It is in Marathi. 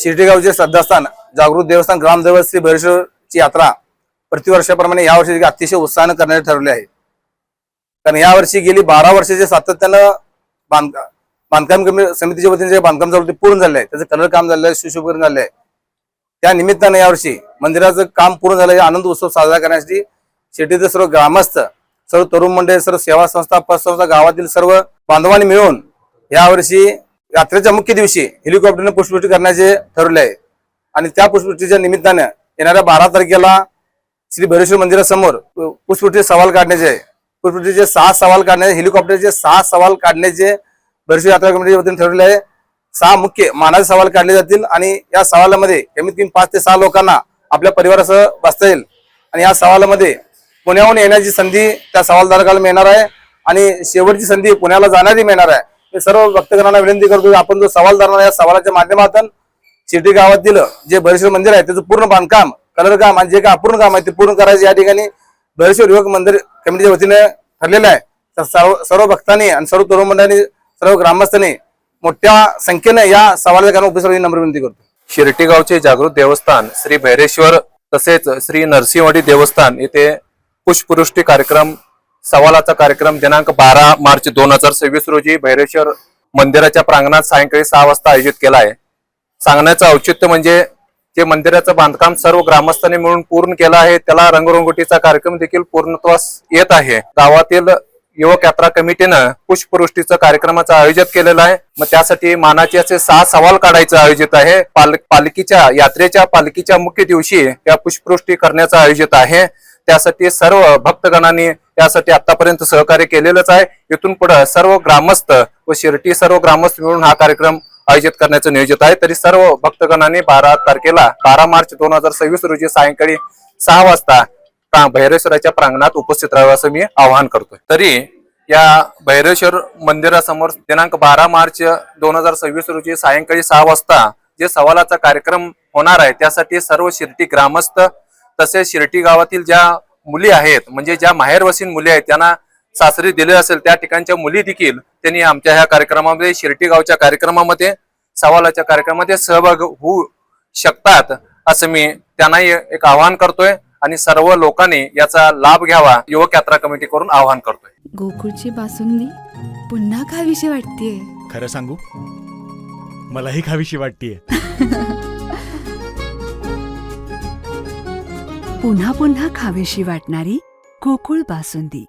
शिर्डी गावचे श्रद्धास्थान जागृत देवस्थान ग्रामदैवत श्री भैरवेश्वरची यात्रा प्रतिवर्षाप्रमाणे यावर्षी अतिशय उत्साहाने करण्याचे ठरवले आहे। कारण यावर्षी गेली 12 वर्षाचे सातत्यानं बांधकाम समितीच्या वतीने जे बांधकाम चालू ते पूर्ण झाले आहे, त्याचं कलर काम झालेलं आहे, सुशोभीकरण झाले आहे। त्या निमित्ताने यावर्षी मंदिराचं काम पूर्ण झालं, आनंद उत्सव साजरा करण्यासाठी शिर्डीचे सर्व ग्रामस्थ, सर्व तरुण मंडळ, सर्व सेवा संस्था, पतसंस्था, गावातील सर्व बांधवांनी मिळून यावर्षी यात्रेच्या मुख्य दिवशी हेलिकॉप्टरने पुष्पवृष्टी करण्याचे ठरवले आहे। आणि त्या पुष्पवृष्टीच्या निमित्ताने येणाऱ्या 12 तारखेला श्री भैरवेश्वर मंदिरासमोर पुष्पवृष्टी सवाल काढण्याचे आहे। पुष्पवृष्टीचे 6 सवाल काढण्याचे, हेलिकॉप्टरचे 6 सवाल काढण्याचे भैरवेश्वर यात्रा कमिटीच्या वतीने ठरवले आहे। 6 मुख्य मानाचे सवाल काढले जातील आणि या सवालामध्ये कमीत कमी 5 ते 6 लोकांना आपल्या परिवारासह बसता येईल। आणि या सवालामध्ये पुण्याहून येण्याची संधी त्या सवालधारकाला मिळणार आहे आणि शेवटची संधी पुण्याला जाणारी मिळणार आहे। मी सर्व भक्तगणांना विनंती करतो, आपण जो सवाल धरणार या सवालाच्या माध्यमातून शिर्डी गावातील जे भैरवेश्वर मंदिर आहे त्याचं पूर्ण बांधकाम, कलर काम आणि जे काही अपूर्ण काम आहे ते पूर्ण करायचे या ठिकाणी भैरवेश्वर युवक मंदिर कमिटीच्या वतीने ठरलेलं आहे। तर सर्व भक्तांनी आणि सर्व तरुण मंडळांनी, सर्व ग्रामस्थांनी मोठ्या संख्येने या सवालाच्या कारण उपस्थित नम्र विनंती करतो। शिर्डी गावचे जागृत देवस्थान श्री भैरेश्वर तसेच श्री नरसिंहवाडी देवस्थान येथे पुष्पवृष्टी कार्यक्रम, सवालाचा कार्यक्रम दिनांक 12 मार्च 2026 रोजी भैरेश्वर मंदिराच्या प्रांगणात सायंकाळी 6 वाजता आयोजित केला आहे। सांगण्याचं औचित्य म्हणजे जे मंदिराचं बांधकाम सर्व ग्रामस्थांनी मिळून पूर्ण केलं आहे, त्याला रंगरंगोटीचा कार्यक्रम देखील पूर्णत्वास येत आहे। गावातील युवक यात्रा कमिटीनं पुष्पवृष्टीचं कार्यक्रमाचं आयोजित केलेलं आहे। मग त्यासाठी मानाचे असे 6 सवाल काढायचं आयोजित आहे। पालखीच्या मुख्य दिवशी या पुष्पवृष्टी करण्याचं आयोजित आहे। त्यासाठी सर्व भक्तगणांनी त्यासाठी आतापर्यंत सहकार्य केलेलंच आहे। इथून पुढे सर्व ग्रामस्थ व शिर्डी सर्व ग्रामस्थ मिळून हा कार्यक्रम आयोजित करण्याचं नियोजित आहे। तरी सर्व भक्तगणांनी 12 मार्च 2026 रोजी सायंकाळी 6 वाजता भैरवेश्वराच्या प्रांगणात उपस्थित राहावं असं मी आवाहन करतोय। तरी या भैरवेश्वर मंदिरासमोर दिनांक 12 मार्च 2026 रोजी सायंकाळी 6 वाजता जे सवालाचा कार्यक्रम होणार आहे त्यासाठी सर्व शिर्डी ग्रामस्थ तसेच शिर्डी गावातील ज्या मुली आहेत, म्हणजे ज्या माहेरवासीन मुली आहेत, त्यांना सासरी दिले असेल त्या ठिकाणच्या मुली देखील त्यांनी आमच्या ह्या कार्यक्रमामध्ये, शिर्डी गावच्या कार्यक्रमामध्ये, सवालाच्या कार्यक्रमामध्ये सहभाग होऊ शकतात असं मी त्यांनाही एक आवाहन करतोय आणि सर्व लोकांनी याचा लाभ घ्यावा युवक यात्रा कमिटी करून आवाहन करतोय। गोकुळची बासुंदी पुन्हा खावीशी वाटतेय। खरं सांगू, मलाही खावीशी वाटतेय। पुन्हा पुन्हा खावीशी वाटणारी गोकुळ बासुंदी।